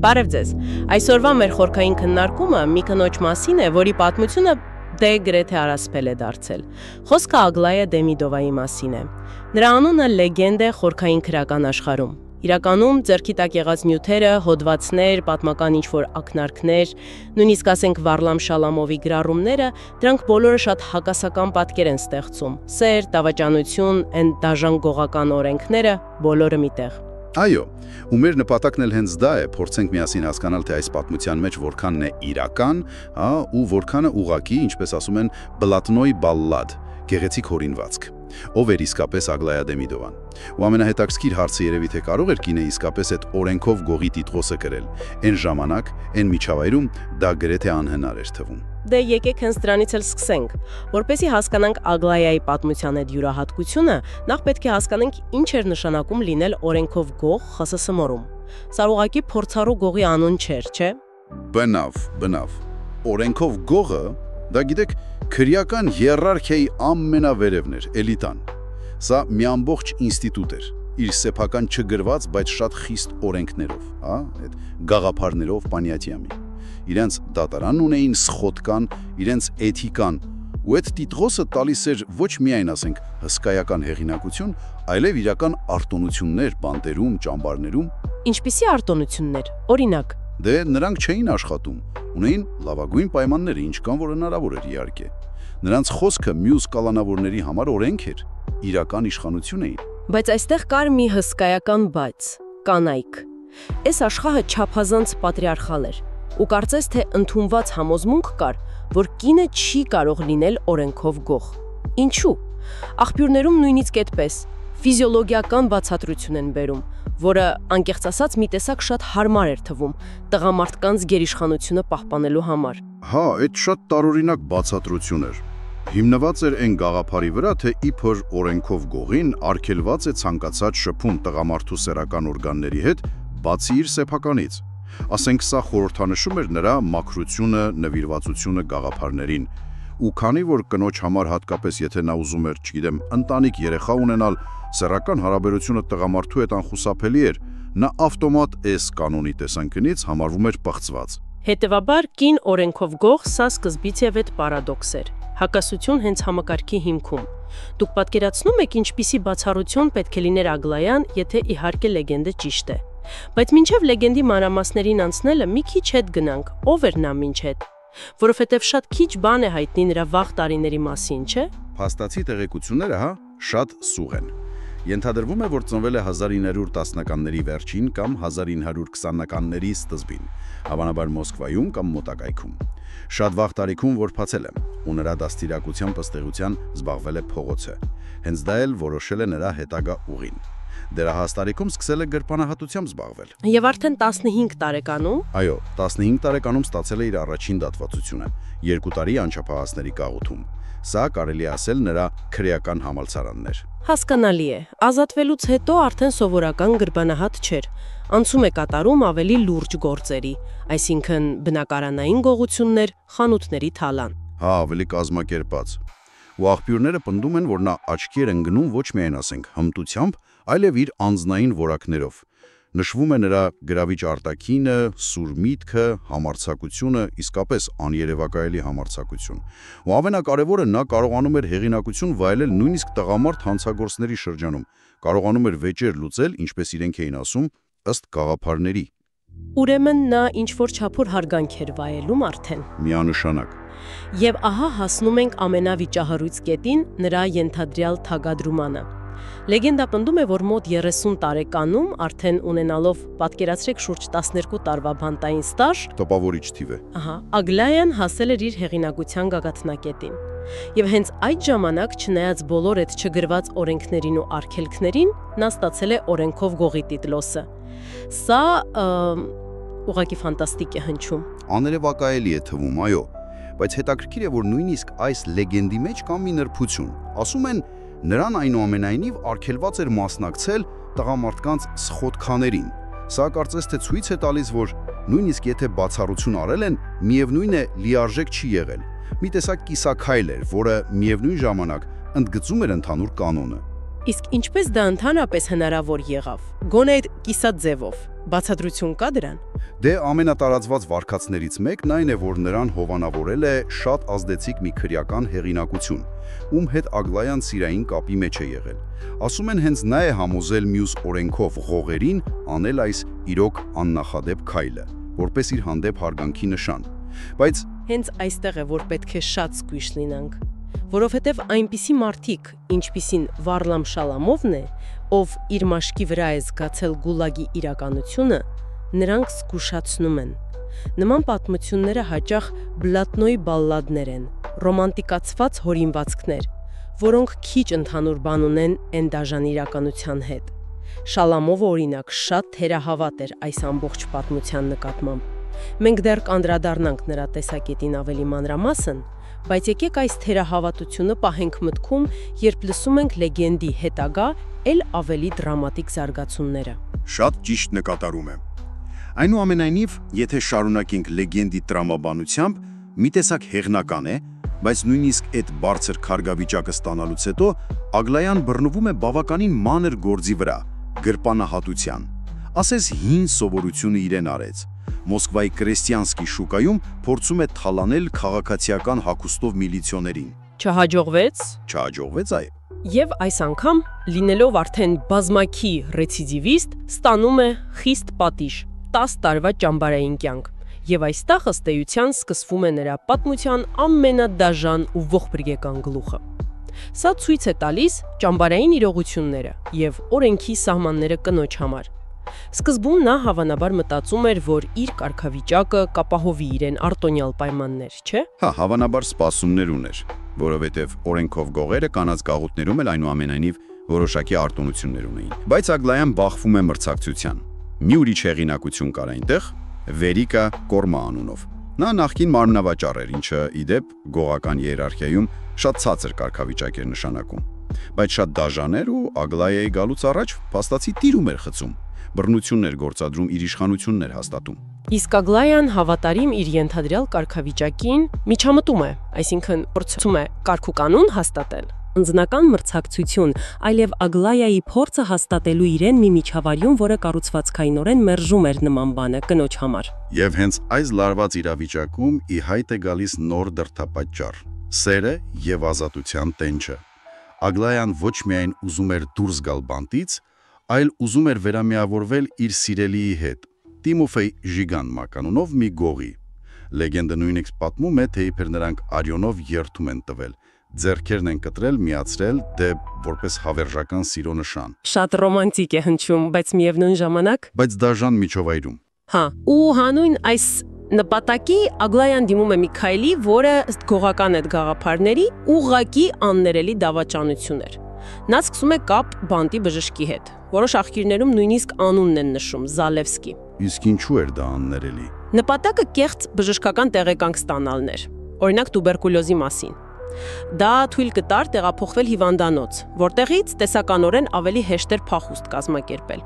Բարև ձեզ։ Այսօրվա մեր խորքային քննարկումը մի կնոջ մասին է, որի պատմությունը դե գրեթե առասպել է դարձել։ Խոսքը Ագլայա Դեմիդովայի մասին է։ Նրա անունը լեգենդ է խորքային քրական աշխարհում։ Իրականում ձեռքի տակ եղած նյութերը, հոդվածներ, պատմական ինչ-որ ակնարկներ, նույնիսկ ասենք Վարլամ Շալամովի գրառումները, դրանք բոլորը շատ հակասական պատկեր են ստեղծում։ Սեր, դավաճանություն, այն դաժան գողական օրենքները, բոլորը միտեղ։ Այո, ու մեր նպատակն էլ հենց դա է, փորձենք միասին հասկանալ, թե այս պատմության մեջ որքանն է իրական, ու որքանը ուղղակի, ինչպես ասում են, բլատնոյ բալլադ, գեղեցիկ հորինվածք։ Ով էր իսկապես Ագլայա Դեմիդովան։ Ու ամենահետաքրքիր հարցը երևի թե կարող էր կինը իսկապես այդ օրենքով գողի տիտղոսը կրել։ Այն ժամանակ, այն միջավայրում դա գրեթե անհնար էր թվում։ Դե եկեք հենց դրանից էլ սկսենք։ Որպեսզի հասկանանք Ագլայայի պատմության այդ յուրահատկությունը, նախ պետք է հասկանանք ինչ էր նշանակում լինել օրենքով գող ԽՍՍՄ-ում։ Սա ուղղակի փորձառու գողի անուն չէր, չէ՞։ Բնավ։ Օրենքով գողը, դա գիտեք, քրեական հիերարխիայի ամենավերևն էր, էլիտան։ Սա մի ամբողջ ինստիտուտ էր, իր սեփական չգրված, բայց շատ խիստ օրենքներով, այդ գաղափարներով պանյատյամի։ Իրենց դատարան ունեին, սխոտկան, իրենց էթիկան, ու այդ տիտղոսը տալիս էր ոչ միայն, ասենք, հսկայական հեղինակություն, այլև իրական արտոնություններ բանտերում, ճամբարներում։ Ինչպիսի արտոնություններ, օրինակ։ Դե նրանք չէին աշխատում, ունեին լավագույն պայմանները, ինչքան որ հնարավոր էր իհարկե։ Նրանց խոսքը մյուս կալանավորների համար օրենք էր, իրական իշխանություն էին։ Բայց այստեղ կար մի հսկայական բայց՝ կանայք։ Այս աշխարհը չափազանց պատրիարխալ էր, ու կարծես թե ընդունված համոզմունք կար, որ կինը չի կարող լինել օրենքով գող։ Ինչու՞։ Աղբյուրներում նույնիսկ այդպես ֆիզիոլոգիական բացատրություն են բերում, որը անկեղծ ասած մի տեսակ շատ հարմար էր թվում տղամարդկանց գերիշխանությունը պահպանելու համար։ Այդ շատ տարօրինակ բացատրություն էր։ Հիմնված էր այն գաղափարի վրա, թե իբր օրենքով գողին արգելված է ցանկացած շփում տղամարդու սեռական օրգանների հետ, բացի իր սեփականից։ Ասենք սա խորհրդանշում էր նրա մաքրությունը, նվիրվածությունը գաղափարներին։ Ու քանի որ կնոջ համար հատկապես եթե նա ուզում էր, չգիտեմ, ընտանիք երեխա ունենալ, սեռական հարաբերությունը տղամարդու հետ անխուսափելի էր, նա ավտոմատ այս կանոնի տեսանկյունից համարվում էր պղծված։ Հետևաբար կին օրենքով գող սա սկզբից եւ այդ պարադոքս էր։ Հակասություն հենց համակարգի հիմքում։ Դուք պատկերացնում եք ինչպիսի բացառություն պետք է լիներ Ագլայան, եթե իհարկե լեգենդը ճիշտ է։ Բայց մինչև լեգենդի մանրամասներին անցնելը մի քիչ հետ գնանք, ով էր նա մինչ հետ։ Որովհետև շատ քիչ բան է հայտնի նրա վաղ տարիների մասին, չէ՞։ Փաստացի տեղեկությունները, շատ սուղ են։ Ենթադրվում է, որ ծնվել է 1910-ականների վերջին կամ 1920-ականների սկզբին, հավանաբար Մոսկվայում կամ մոտակայքում։ Շատ վաղ տարիքում որբացել է, ու նրա դաստիարակությամբ ըստեղության զբաղվել է փողոցը։ Հենց դա էլ որոշել է նրա հետագա ուղին։ Դեռահաս տարիքում սկսել է գրպանահատությամբ զբաղվել։ Եվ արդեն 15 տարեկանում։ Այո, 15 տարեկանում ստացել է իր առաջին դատվածությունը, 2 տարի անչափահասների գաղութում։ Սա կարելի ասել նրա քրեական համալսարանն էր։ Հասկանալի է, ազատվելուց հետո արդեն սովորական գրպանահատ չէր, անցում է կատարում ավելի լուրջ գործերի, այսինքն բնակարանային գողություններ, խանութների թալան։ Ավելի կազմակերպած։ Ու աղբյուրները պնդում են, որ նա աչքի էր ընկնում ոչ միայն ասենք հմտությամբ, այլև իր անձնային որակներով։ Նշվում է նրա գրավիչ արտաքինը, սուր միտքը, համարձակությունը, իսկապես աներևակայելի համարձակություն։ Ու ամենակարևորը նա կարողանում էր հեղինակություն վայելել նույնիսկ տղամարդ հանցագործների շրջանում, կարողանում էր վեճեր լուծել, ինչպես իրենք էին ասում, ըստ գաղափարների։ Ուրեմն նա ինչ-որ չափոր հարգանք էր վայելում արդեն։ Միանշանակ։ Եվ ահա հասնում ենք ամենավիճահարույց կետին, նրա ենթադրյալ թագադրմանը։ Լեգենդա պնդում է, որ մոտ 30 տարեկանում արդեն ունենալով պատկերացրեք շուրջ 12 տարվա բանտային ստաժ, տպավորիչ թիվ է։ Ագլայան հասել էր իր հեղինակության գագաթնակետին։ Եվ հենց այդ ժամանակ, չնայած բոլոր այդ չգրված օրենքներին ու արգելքներին, նա ստացել է օրենքով գողի տիտլոսը։ Սա ուղղակի ֆանտաստիկ է հնչում։ Աներևակայելի է թվում, այո, բայց հետաքրքիր է, որ նույնիսկ այս լեգենդի մեջ կա մի նրբություն։ Ասում են, նրան այնուամենայնիվ արգելված էր մասնակցել տղամարդկանց սխոտքաներին։ Սա կարծես թե ցույց է տալիս, որ նույնիսկ եթե բացառություն արել են, միևնույն է լիարժեք չի եղել։ Մի տեսակ կիսաքայլ էր, որը միևնույն ժամանակ ընդգծում էր ընդհանուր կանոնը։ Իսկ ինչպես դա ընդհանրապես հնարավոր եղավ։ Գոնե այդ կիսաձևով։ Բացատրություն կա դրան։ Դե ամենատարածված վարկածներից մեկն այն է, որ նրան հովանավորել է շատ ազդեցիկ մի քրեական հեղինակություն, ում հետ Ագլայան սիրային կապի մեջ է եղել։ Ասում են հենց նա է համոզել մյուս օրենքով ղողերին անել այս իրոք աննախադեպ քայլը, որպես իր հանդեպ հարգանքի նշան։ Բայց Հենց այստեղ է, որ պետք է շատ զգույշ լինենք, որովհետև այնպիսի մարդիկ, ինչպիսին Վարլամ Շալամովն է, ով իր մաշկի վրա է զգացել գուլագի իրականությունը, նրանք զգուշացնում են։ Նման պատմությունները հաճախ բլատնոյի բալլադներ են, ռոմանտիկացված հորինվածքներ, որոնք քիչ ընդհանուր բան ունեն այն դաժան իրականության հետ։ Շալամովը օրինակ շատ թերահավատ էր այս ամբողջ պատմության նկատմամբ։ Մենք դեռ կանդրադառնանք նրա տեսակետին ավելի մանրամասն, բայց եկեք այս թերահավատությունը պահենք մտքում, երբ լսում ենք լեգենդի հետագա, ել ավելի դրամատիկ զարգացումները։ շատ ճիշտ նկատառում եմ։ Այնուամենայնիվ, եթե շարունակենք լեգենդի տրամաբանությամբ, մի տեսակ հեղնական է, բայց նույնիսկ այդ բարձր քարգավիճակը ստանալուց հետո Ագլայան բռնվում է բավականին մանր գործի վրա, գրպանահատության։ Ասես հին սովորությունը իրեն արեց։ Մոսկվայի Կրեստյանսկի շուկայում փորձում է թալանել քաղաքացիական հագուստով միլիցիոներին։ Չհաջողվեց։ Չհաջողվեց, այո։ Եվ այս անգամ, լինելով արդեն բազմակի ռեցիդիվիստ, ստանում է խիստ պատիժ՝ 10 տարվա ճամբարային կյանք։ Եվ այստեղ ըստ էության սկսվում է նրա պատմության ամենադաժան ու ողբրգեկան գլուխը։ Սա ցույց է տալիս ճամբարային իրողությունները եւ օրենքի սահմանները կնոջ համար։ Սկզբում նա հավանաբար մտածում էր, որ իր կարգավիճակը կապահովի իրեն արտոնյալ պայմաններ, չէ՞։ Հա, հավանաբար սպասումներ ուներ, որովհետև օրենքով գողերը կանած գաղութներում էլ այնուամենայնիվ որոշակի արտոնություններ ունեին։ Բայց Ագլայան բախվում է մրցակցության։ Մի ուրիշ հեղինակություն կար այնտեղ, Վերիկա Կորմա անունով։ Նա նախկին մարմնավաճառ էր, ինչը իդեպ գողական իերարխիայում շատ ցածր կարգավիճակ էր նշանակում։ Բայց շատ դաժան էր ու Ագլայայի գալուց առաջ փաստացի տիրում էր խցում։ Բռնություններ գործադրում, իր իշխանություններ հաստատում։ Իսկ Ագլայան հավատարիմ իր ենթադրյալ կարգավիճակին միջամտում է, այսինքն փորձում է կարգուկանոն հաստատել։ Անձնական մրցակցություն, այլև Ագլայայի փորձը հաստատելու իրեն մի միջավայրում, որը կառուցվածքայինորեն մերժում էր նման բանը կնոջ համար։ Եվ հենց այս լարված իրավիճակում ի հայտ է գալիս նոր դրդապատճառ՝ սերը եւ ազատության տենչը։ Ագլայան ոչ միայն ուզում էր դուրս գալ բանտից, այլ ուզում էր վերամիավորվել իր սիրելիի հետ, Տիմոֆեյ Ժիգան անունով մի գողի։ Լեգենդը նույնիսկ պատմում է, թե իբր նրանք արյունով երթում են տվել, ձեռքերն են կտրել, միացրել դե որպես հավերժական սիրո նշան։ Շատ ռոմանտիկ է հնչում, բայց միևնույն ժամանակ։ Բայց դաժան միջովայրում։ Հա, ու հանուն այս նպատակի Ագլայան դիմում է մի քայլի, որը ըստ գողական այդ գաղափարների ուղղակի աններելի դավաճանություն էր։ Նա սկսում է կապ բանտի բժշկի հետ։ Որոշ աղբյուրներում նույնիսկ անունն են նշում՝ Զալևսկի։ Իսկ ինչու էր դա աններելի։ Նպատակը կեղծ բժշկական տեղեկանք ստանալն էր, օրինակ տուբերկուլյոզի մասին։ Դա թույլ կտար տեղափոխվել հիվանդանոց, որտեղից տեսականորեն ավելի հեշտ էր փախուստ կազմակերպել։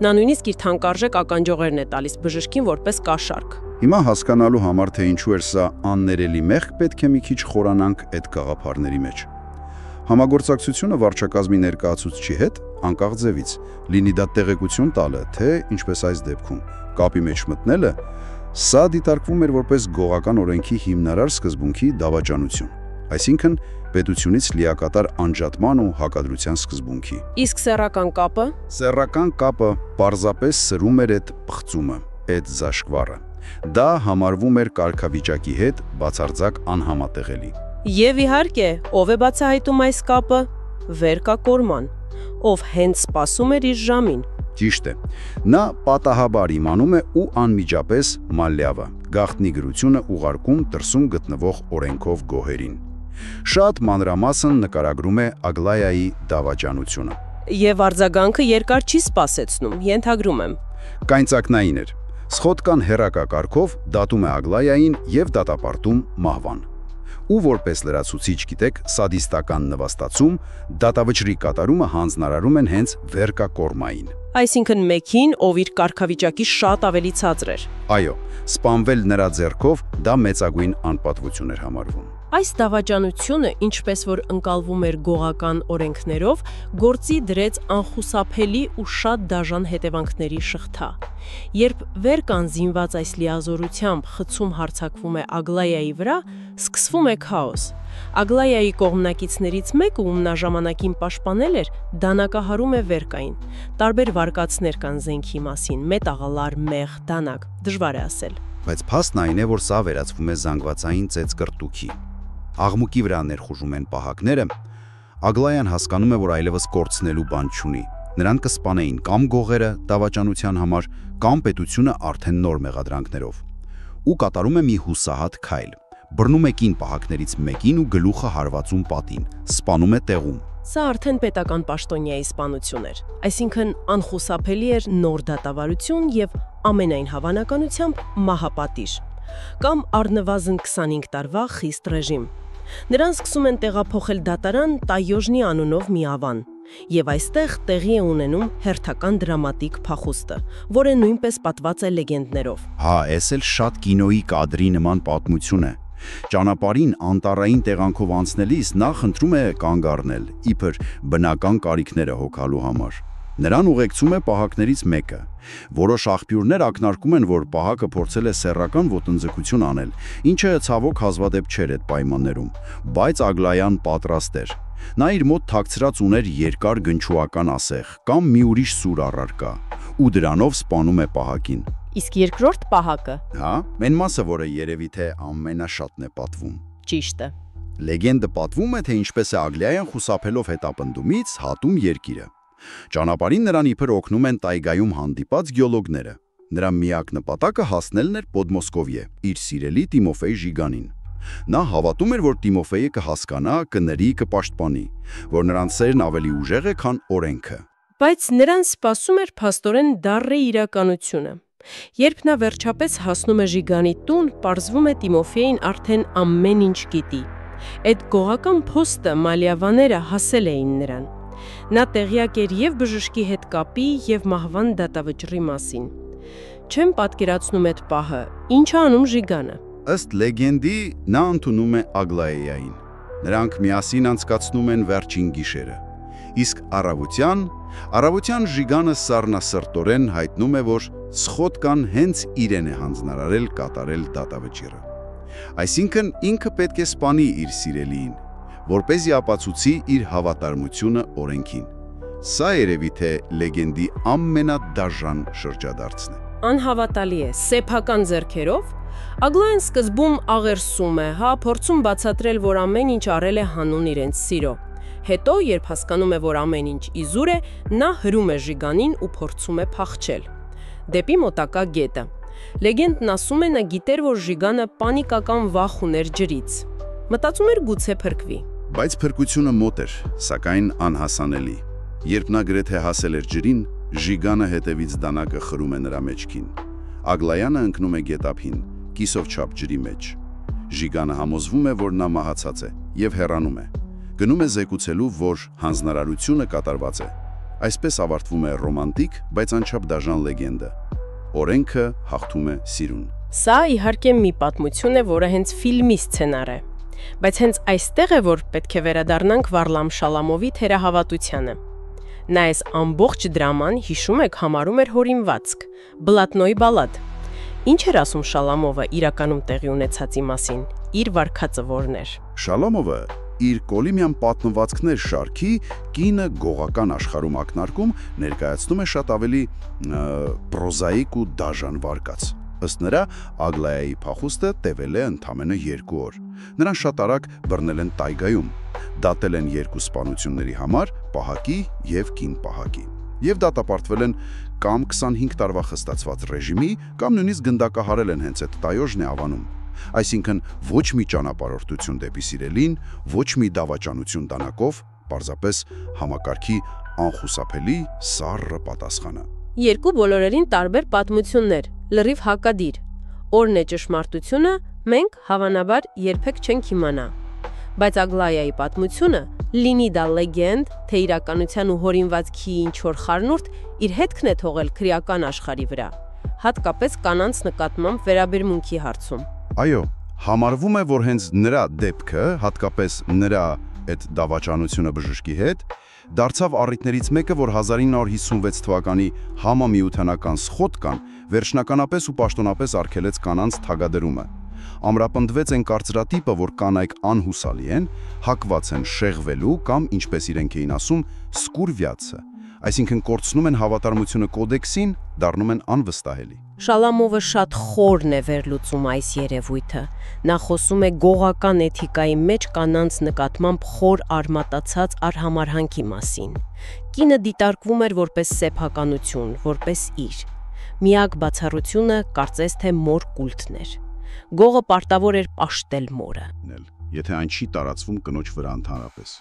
Նա նույնիսկ իր թանկարժեք ականջողերն է տալիս բժշկին որպես կաշառք։ Հիմա հասկանալու համար, թե ինչու էր սա աններելի մեղք, պետք է մի քիչ խորանանք այդ գաղափարների մեջ։ Համագործակցությունը վարչակազմի ներկայացուցչի հետ անկախ ձևից լինի դա տեղեկություն տալը, թե ինչպես այս դեպքում կապի մեջ մտնելը, սա դիտարկվում էր որպես գողական օրենքի հիմնարար սկզբունքի դավաճանություն, այսինքն պետությունից լիակատար անջատման ու հակադրության սկզբունքի։ Իսկ սեռական կապը։ Սեռական կապը պարզապես սրում էր այդ պղծումը, այդ զաշկվառը։ Դա համարվում էր կարգավիճակի հետ բացարձակ անհամատեղելի։ Եվ իհարկե, ով է բացահայտում այս կապը։ Վերկա Կորման, ով հենց սպասում էր իր ժամին։ Ճիշտ է։ Նա պատահաբար իմանում է ու անմիջապես Մալյավը, գաղտնի գրությունը ուղարկում դրսում գտնվող օրենքով գոհերին։ Շատ մանրամասն նկարագրում է Ագլայայի դավաճանությունը։ Եվ արձագանքը երկար չի սպասեցնում, ենթադրում եմ։ Կայնծակնային էր։ Սխոտկան հերակակարգով դատում է Ագլայային եւ դատապարտում մահվան։ Ու որպես լրացուցիչ գիտեք, սադիստական նվաստացում, դատավճռի կատարումը հանձնարարում են հենց Վերկա Կորմային։ Այսինքն մեկին, ով իր կարգավիճակի շատ ավելի ցածր էր։ Այո, սպանվել նրա ձեռքով դա մեծագույն անպատվություն էր համարվում։ Այս դավաճանությունը, ինչպես որ ընկալվում էր գողական օրենքներով, գործի դրեց անխուսափելի ու շատ դաժան հետևանքների շղթա։ Երբ վեր կան զինված այս լիազորությամբ խցում հարձակվում է Ագլայայի վրա, սկսվում է քաոս։ Ագլայայի կողմնակիցներից մեկը, ում նա ժամանակին պաշտպանել էր, դանակահարում է վերկային։ Տարբեր վարկածներ կան զենքի մասին՝ մետաղալար, մեղ, դանակ, դժվար է ասել։ Բայց փաստն այն է, որ սա վերածվում է զանգվածային ծեծկրտուքի։ Աղմուկի վրա ներխուժում են պահակները, Ագլայան հասկանում է, որ այլևս կորցնելու բան չունի։ Նրան կսպանեին կամ գողերը դավաճանության համար, կամ պետությունը արդեն նոր մեղադրանքներով։ Ու կատարում է մի հուսահատ քայլ։ Բռնում է կին պահակներից մեկին ու գլուխը հարվածում պատին, սպանում է տեղում։ Սա արդեն պետական պաշտոնյայի սպանություն էր, այսինքն անխուսափելի էր նոր դատավարություն եւ ամենայն հավանականությամբ մահապատիժ, կամ առնվազն 25 տարվա խիստ ռեժիմ։ Նրան սկսում են տեղափոխել դատարան Տայոժնի անունով մի ավան, եւ այստեղ տեղի է ունենում հերթական դրամատիկ փախուստը, որը նույնպես պատված է լեգենդներով։ Հա, էս էլ շատ կինոյի կադրի նման պատմություն է։ Ճանապարհին անտառային տեղանքով անցնելիս նա խնդրում է կանգ առնել, իբր բնական կարիքները հոգալու համար։ Նրան ուղեկցում է պահակներից մեկը։ Որոշ աղբյուրներ ակնարկում են, որ պահակը փորձել է սեռական ոտնձգություն անել, ինչը ցավոք հազվադեպ չէր այդ պայմաններում, բայց Ագլայան պատրաստ էր։ Նա իր մոտ թաքցրած ուներ երկար գնչուական ասեղ կամ մի ուրիշ սուր առարկա, ու դրանով սպանում է պահակին։ Իսկ երկրորդ պահակը։ Հա, մեն մասը, որը երևի թե ամենաշատն է պատվում։ Ճիշտ է։ Լեգենդը պատվում է, թե ինչպես է Ագլայան խուսափելով հետապնդումից հատում երկիրը։ Ճանապարհին նրան իբր օգնում են տայգայում հանդիպած գեոլոգները։ Նրա միակ նպատակը հասնելն էր Պոդմոսկովիե, իր սիրելի Տիմոֆեյ Ժիգանին։ Նա հավատում էր, որ Տիմոֆեյը կհասկանա, կների, կպաշտպանի, որ նրան սերն ավելի ուժեղ է, քան օրենքը։ Բայց նրան սպասում էր փաստորեն դառը իրականությունը։ Երբ նա վերջապես հասնում է Ժիգանի տուն, պարզվում է Տիմոֆեյին արդեն ամեն ինչ գիտի։ Այդ գողական փոստը մալիավաները հասել էին նրան։ Նա տեղյակ էր եւ բժշկի հետ կապի եւ մահվան դատավճռի մասին։ Չեմ պատկերացնում այդ պահը, ինչ անում Ժիգանը։ Ըստ լեգենդի նա ընդունում է Ագլայեային։ Նրանք միասին անցկացնում են վերջին գիշերը։ Իսկ առավոտյան Ժիգանը սառնասրտորեն հայտնում է, որ Սխոտկան հենց իրեն է հանձնարարել կատարել դատավճիռը։ Այսինքն ինքը պետք է սպանի իր սիրելիին, որպեսզի ապացուցի իր հավատարմությունը օրենքին։ Սա երևի թե լեգենդի ամենադաժան շրջադարձն է։ Անհավատալի է, սեփական ձեռքերով Ագլայան սկզբում աղերսում է, փորձում բացատրել, որ ամեն ինչ արել է հանուն իրենց սիրո։ Հետո, երբ հասկանում է, որ ամեն ինչ իզուր է, նա հրում է Ժիգանին ու փորձում է փախչել դեպի մոտակա գետը։ Լեգենդն ասում է, նա գիտեր, որ Ժիգանը պանիկական վախ ուներ ջրից։ Մտածում էր գուցե փրկվի։ Բայց փրկությունը մոտ էր, սակայն անհասանելի։ Երբ նա գրեթե հասել էր ջրին, Ժիգանը հետևից դանակը խրում է նրա մեջքին։ Ագլայանը ընկնում է գետափին, կիսով չափ ջրի մեջ։ Ժիգանը համոզվում է, որ նա մահացած է եւ հեռանում է։ Գնում է զեկուցելու, որ հանձնարարությունը կատարված է։ Այսպես ավարտվում է ռոմանտիկ, բայց անչափ դաժան լեգենդը։ Օրենքը հաղթում է սիրուն։ Սա իհարկե մի պատմություն է, որը հենց ֆիլմի սցենար է։ Բայց հենց այստեղ է, որ պետք է վերադառնանք Վարլամ Շալամովի թերահավատությանը։ Նա այս ամբողջ դրաման, հիշում եք, համարում էր հորինվածք, Բլատնոյի բալադ։ Ինչ էր ասում Շալամովը իրականում տեղի ունեցածի մասին, իր վարքածը որն էր։ Շալամովը իր Կոլիմյան պատմվածքներ շարքի կինը գողական աշխարհում ակնարկում ներկայացնում է շատ ավելի պրոզաիկ ու դաժան վարկած։ Ըստ նրա, Ագլայայի փախուստը տևել է ընդամենը 2 օր։ Նրան շատ արագ բռնել են տայգայում, դատել են 2 սպանությունների համար, պահակի եւ կին պահակի։ Եվ դատապարտվել են կամ 25 տարվա խստացված ռեժիմի, կամ նույնիսկ գնդակահարել են հենց այդ Տայոժնի ավանում։ Այսինքն ոչ մի ճանապարհորդություն դեպի սիրելին, ոչ մի դավաճանություն դանակով, պարզապես համակարգի անխուսափելի սառը պատասխանը։ Երկու բոլորերին տարբեր պատմություններ, լրիվ հակադիր։ Օրն է ճշմարտությունը, մենք հավանաբար երբեք չենք իմանա։ Բայց Ագլայայի պատմությունը, լինի դա լեգենդ, թե իրականության ու հորինվածքի ինչ-որ խառնուրդ, իր հետքն է թողել քրեական աշխարհի վրա, հատկապես կանանց նկատմամբ վերաբերմունքի հարցում։ Այո, Համարվում է, որ հենց նրա դեպքը, հատկապես նրա այդ դավաճանությունը բժշկի հետ, դարձավ առիթներից մեկը, որ 1956 թվականի համամիութանական սխոդկան վերջնականապես ու պաշտոնապես արգելեց կանանց թագադրումը։ Ամրապնդվեց այն կարծրատիպը, որ կանայք անհուսալի են, հակված են շեղվելու կամ, ինչպես իրենք էին ասում, սկուրվյացը, այսինքն կորցնում են հավատարմությունը կոդեքսին, դառնում են անվստահելի։ Շալամովը շատ խորն է վերլուծում այս երևույթը։ Նա խոսում է գողական էթիկայի մեջ կանանց նկատմամբ խոր արմատացած արհամարհանքի մասին։ Կինը դիտարկվում էր որպես սեփականություն, որպես իր։ Միակ բացառությունը կարծես թե մոր կուլտն էր։ Գողը պարտավոր էր պաշտել մորը։ Եթե այն չի տարածվում կնոջ վրա ընդհանրապես։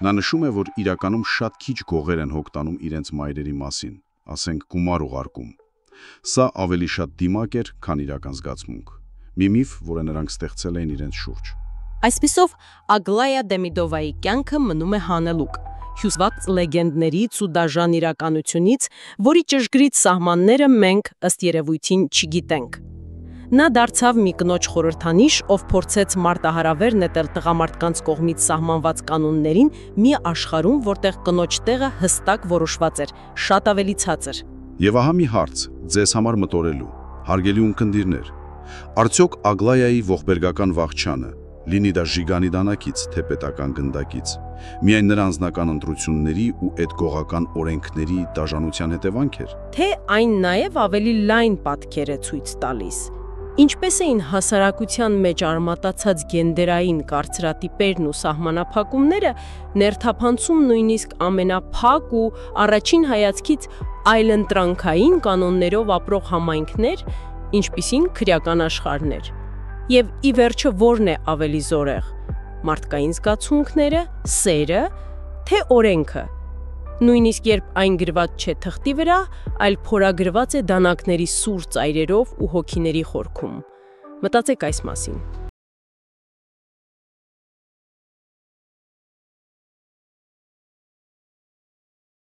Նա նշում է, որ իրականում շատ քիչ գողեր են հոգտանում իրենց մայրերի մասին, ասենք գումար ուղարկում։ Սա ավելի շատ դիմակ էր, քան իրական զգացմունք։ Մի միֆ, որը նրանք ստեղծել էին իրենց շուրջ։ Այսպիսով Ագլայա Դեմիդովայի կյանքը մնում է հանելուկ, հյուսված լեգենդներից ու դաժան իրականությունից, որի ճշգրիտ սահմանները մենք ըստ երևույթին չգիտենք։ Նա դարձավ մի կնոջ խորհրդանիշ, ով փորձեց մարտահրավեր նետել տղամարդկանց կողմից սահմանված կանոններին մի աշխարհում, որտեղ կնոջ տեղը հստակ որոշված էր, շատ ավելի ցածր։ Եվ ահա մի հարց ձեզ համար մտորելու, հարգելի ունկնդիրներ, արդյոք Ագլայայի ողբերգական վախճանը, լինի դա Ժիգանի դանակից, թե պետական գնդակից, միայն նրա անձնական ընտրությունների ու այդ գողական օրենքների դաժանության հետևանք էր։ Թե այն նաև ավելի լայն պատկեր է ցույց տալիս։ Ինչպես էին հասարակության մեջ արմատացած գենդերային կարծրատիպերն ու սահմանափակումները ներթափանցում նույնիսկ ամենափակ ու առաջին հայացքից այլընտրանքային կանոններով ապրող համայնքներ, ինչպիսին քրեական աշխարհներ։ Եվ ի վերջո որն է ավելի զորեղ՝ մարդկային զգացմունքները, սերը, թե օրենքը։ Նույնիսկ երբ այն գրված չէ թղթի վրա, այլ փորագրված է դանակների սուր ծայրերով ու հոգիների խորքում։ Մտածեք այս մասին։